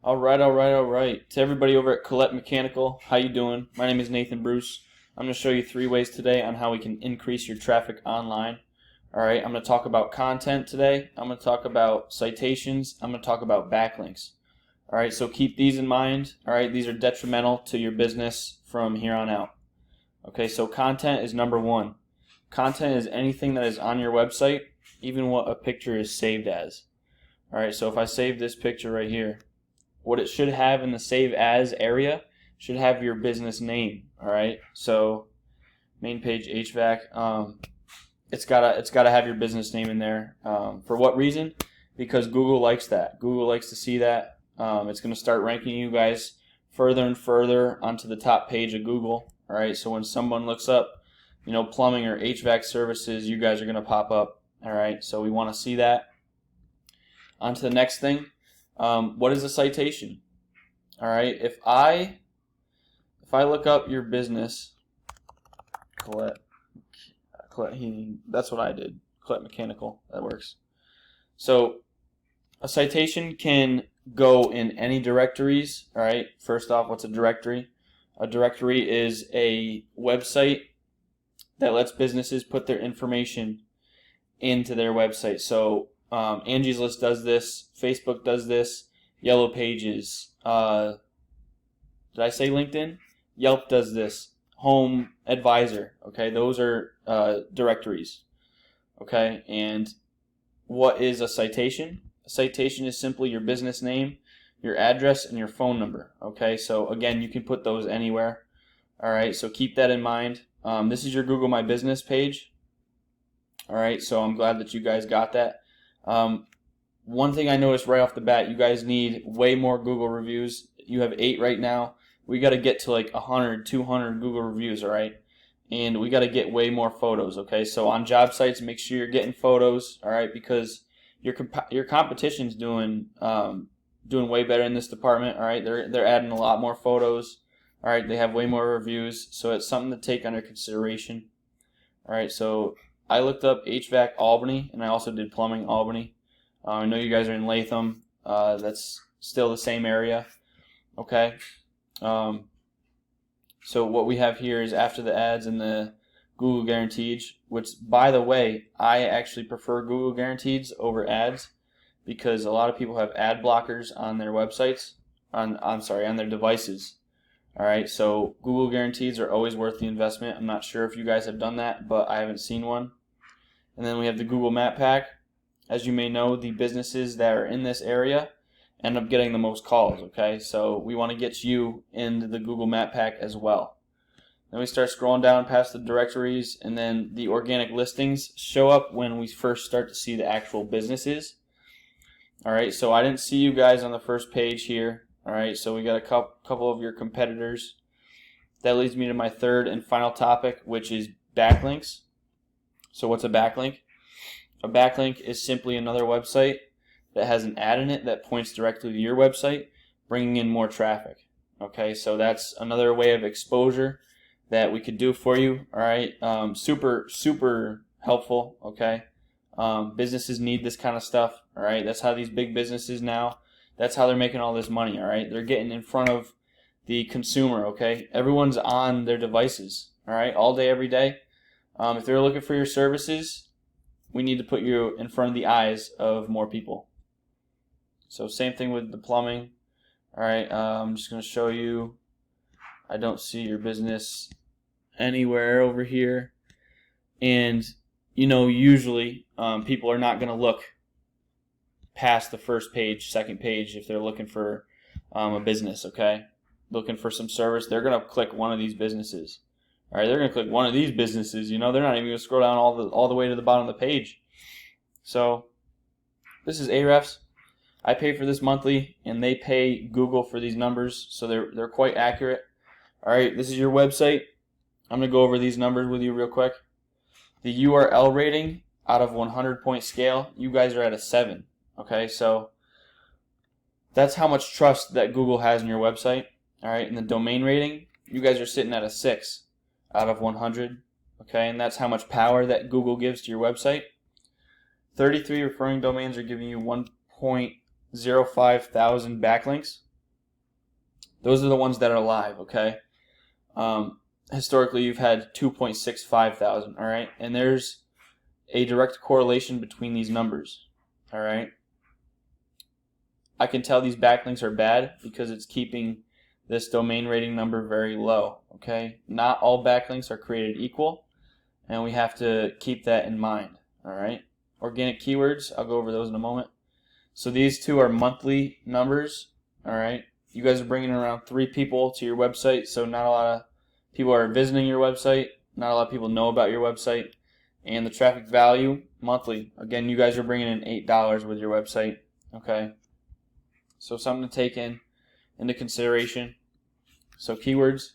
All right. To everybody over at Collett Mechanical, how you doing? My name is Nathan Bruce. I'm going to show you 3 ways today on how we can increase your traffic online. All right, I'm going to talk about content today. I'm going to talk about citations. I'm going to talk about backlinks. All right, so keep these in mind. All right, these are detrimental to your business from here on out. Okay, so content is number 1. Content is anything that is on your website, even what a picture is saved as. All right, so if I save this picture right here, what it should have in the save as area should have your business name. All right, so main page HVAC, it's gotta have your business name in there. For what reason? Because Google likes that. Google likes to see that. It's going to start ranking you guys further and further onto the top page of Google. All right, so when someone looks up, plumbing or HVAC services, you guys are going to pop up. All right, so we want to see that. On to the next thing. What is a citation? All right, if I look up your business, Collett Heating, that's what I did. Collett Mechanical, that works. So a citation can go in any directories. All right, first off, what's a directory? A directory is a website that lets businesses put their information into their website. So Angie's List does this, Facebook does this, Yellow Pages, did I say LinkedIn? Yelp does this, Home Advisor, okay, those are directories, okay, and what is a citation? A citation is simply your business name, your address, and your phone number, okay, so again, you can put those anywhere, alright, so keep that in mind. This is your Google My Business page, alright, so I'm glad that you guys got that. One thing I noticed right off the bat, you guys need way more Google reviews. You have 8 right now. We got to get to like 100, 200 Google reviews, all right? And we got to get way more photos, okay? So on job sites, make sure you're getting photos, all right? Because your competition's doing way better in this department, all right? They're adding a lot more photos, all right? They have way more reviews, so it's something to take under consideration, all right? So I looked up HVAC Albany, and I also did plumbing Albany. I know you guys are in Latham. That's still the same area. Okay. So what we have here is after the ads and the Google Guaranteed, which, by the way, I actually prefer Google Guaranteed over ads because a lot of people have ad blockers on their websites, on their devices. All right. So Google Guaranteed are always worth the investment. I'm not sure if you guys have done that, but I haven't seen one. And then we have the Google Map Pack. As you may know, the businesses that are in this area end up getting the most calls, okay? So we want to get you into the Google Map Pack as well. Then we start scrolling down past the directories, and then the organic listings show up when we first start to see the actual businesses. All right, so I didn't see you guys on the first page here. All right, so we got a couple of your competitors. That leads me to my third and final topic, which is backlinks. So what's a backlink? A backlink is simply another website that has an ad in it that points directly to your website, bringing in more traffic. Okay, so that's another way of exposure that we could do for you. All right, super helpful. Okay, businesses need this kind of stuff. All right, that's how these big businesses now. That's how they're making all this money. All right, they're getting in front of the consumer. Okay, everyone's on their devices. All right, all day, every day. If they're looking for your services, we need to put you in front of the eyes of more people. So same thing with the plumbing. All right, I'm just going to show you. I don't see your business anywhere over here. And, usually people are not going to look past the first page, second page if they're looking for a business, okay? Looking for some service, they're going to click one of these businesses. All right, they're going to click one of these businesses. They're not even going to scroll down all the way to the bottom of the page. So this is Ahrefs. I pay for this monthly, and they pay Google for these numbers, so they're quite accurate. All right, this is your website. I'm going to go over these numbers with you real quick. The URL rating out of 100-point scale, you guys are at a 7. Okay, so that's how much trust that Google has in your website. All right, and the domain rating, you guys are sitting at a 6 out of 100, okay, and that's how much power that Google gives to your website. 33 referring domains are giving you 1.05 thousand backlinks, Those are the ones that are live, okay? Historically, you've had 2.65 thousand, all right? And there's a direct correlation between these numbers, all right? I can tell these backlinks are bad because it's keeping this domain rating number very low, okay? Not all backlinks are created equal, and we have to keep that in mind, all right? Organic keywords, I'll go over those in a moment. So these two are monthly numbers, all right? You guys are bringing around 3 people to your website, so not a lot of people are visiting your website. Not a lot of people know about your website. And the traffic value, monthly. Again, you guys are bringing in $8 with your website, okay? So something to take into consideration. So keywords.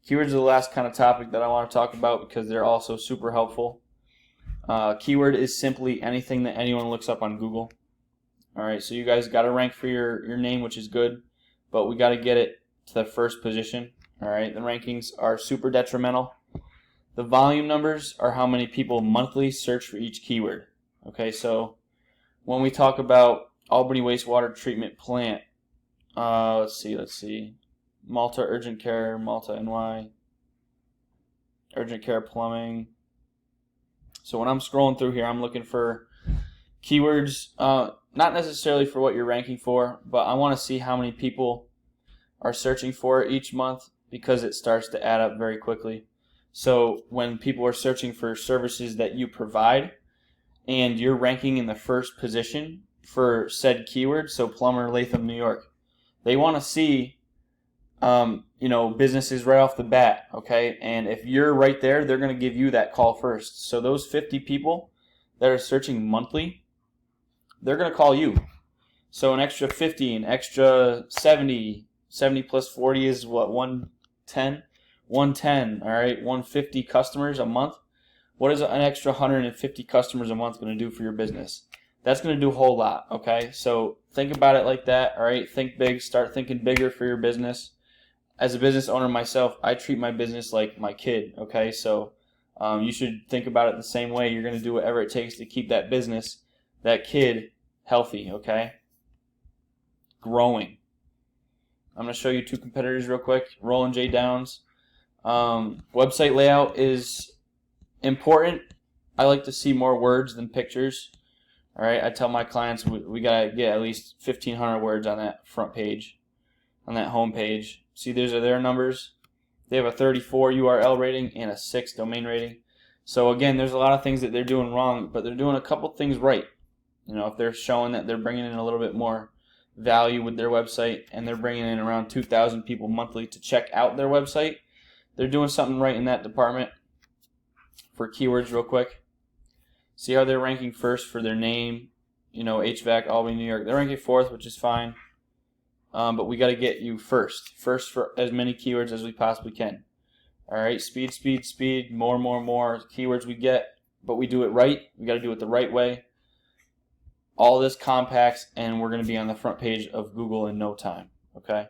Keywords are the last kind of topic that I want to talk about because they're also super helpful. Keyword is simply anything that anyone looks up on Google. All right, so you guys got to rank for your name, which is good, but we got to get it to the first position. All right, the rankings are super detrimental. The volume numbers are how many people monthly search for each keyword. Okay, so when we talk about Albany wastewater treatment plant, let's see, Malta urgent care, Malta NY, urgent care plumbing. So when I'm scrolling through here, I'm looking for keywords, not necessarily for what you're ranking for, but I want to see how many people are searching for it each month because it starts to add up very quickly. So when people are searching for services that you provide and you're ranking in the first position for said keyword, so plumber, Latham, New York, they want to see businesses right off the bat, okay? And if you're right there, they're going to give you that call first. So those 50 people that are searching monthly, they're going to call you. So an extra 50, an extra 70 plus 40 is what, 110? 110, all right, 150 customers a month. What is an extra 150 customers a month going to do for your business? That's going to do a whole lot, okay? So think about it like that, all right? Think big, start thinking bigger for your business. As a business owner myself, I treat my business like my kid, okay? So you should think about it the same way. You're going to do whatever it takes to keep that business, that kid, healthy, okay? Growing. I'm going to show you 2 competitors real quick. Roland J. Downs. Website layout is important. I like to see more words than pictures. All right, I tell my clients we got to get at least 1,500 words on that front page, on that home page. See, these are their numbers. They have a 34 URL rating and a 6 domain rating. So again, there's a lot of things that they're doing wrong, but they're doing a couple things right. If they're showing that they're bringing in a little bit more value with their website and they're bringing in around 2,000 people monthly to check out their website, they're doing something right in that department. For keywords real quick, see how they're ranking first for their name, HVAC, Albany, New York. They're ranking 4th, which is fine, but we got to get you first for as many keywords as we possibly can. All right, speed, more keywords we get, but we do it right. We got to do it the right way. All this compacts, and we're going to be on the front page of Google in no time, okay?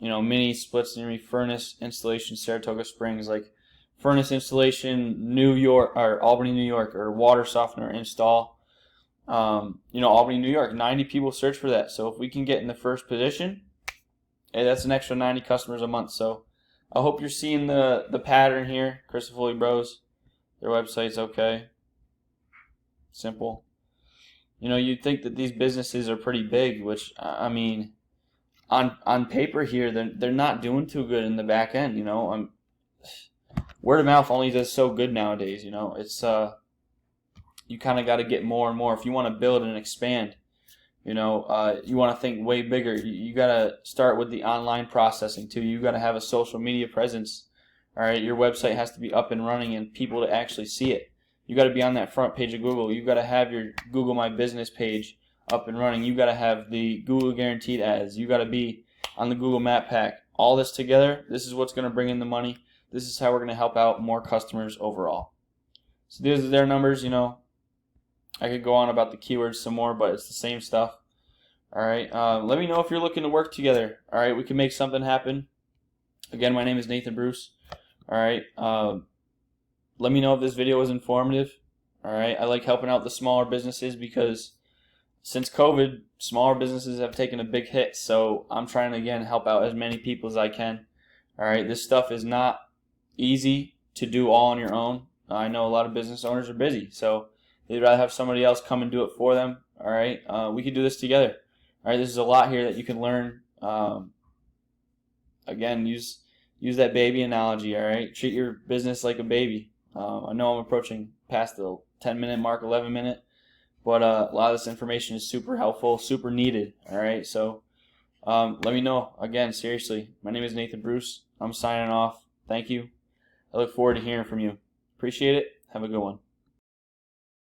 Mini splits near me, furnace installation, Saratoga Springs, like furnace installation, New York, or Albany, New York, or water softener install. Albany, New York, 90 people search for that. So if we can get in the first position, hey, that's an extra 90 customers a month. So I hope you're seeing the pattern here. Chris Foley Bros, their website's okay. Simple. You'd think that these businesses are pretty big, which, on paper here, they're not doing too good in the back end. Word of mouth only does so good nowadays. It's you kind of got to get more and more if you want to build and expand. You want to think way bigger. You got to start with the online processing too. You got to have a social media presence. All right, your website has to be up and running and people to actually see it. You got to be on that front page of Google. You got to have your Google My Business page up and running. You got to have the Google Guaranteed ads. You got to be on the Google Map Pack. All this together, this is what's going to bring in the money. This is how we're going to help out more customers overall. So these are their numbers. I could go on about the keywords some more, but it's the same stuff. All right. Let me know if you're looking to work together. All right. We can make something happen. Again, my name is Nathan Bruce. All right. Let me know if this video was informative. All right. I like helping out the smaller businesses because since COVID, smaller businesses have taken a big hit, so I'm trying to, again, help out as many people as I can. All right, this stuff is not easy to do all on your own. I know a lot of business owners are busy, so they'd rather have somebody else come and do it for them. All right, we can do this together. All right, this is a lot here that you can learn. Again, use that baby analogy. All right, treat your business like a baby. I know I'm approaching past the 10-minute mark, 11-minute, but a lot of this information is super helpful, super needed. All right, so let me know. Again, seriously, my name is Nathan Bruce. I'm signing off. Thank you. I look forward to hearing from you. Appreciate it. Have a good one.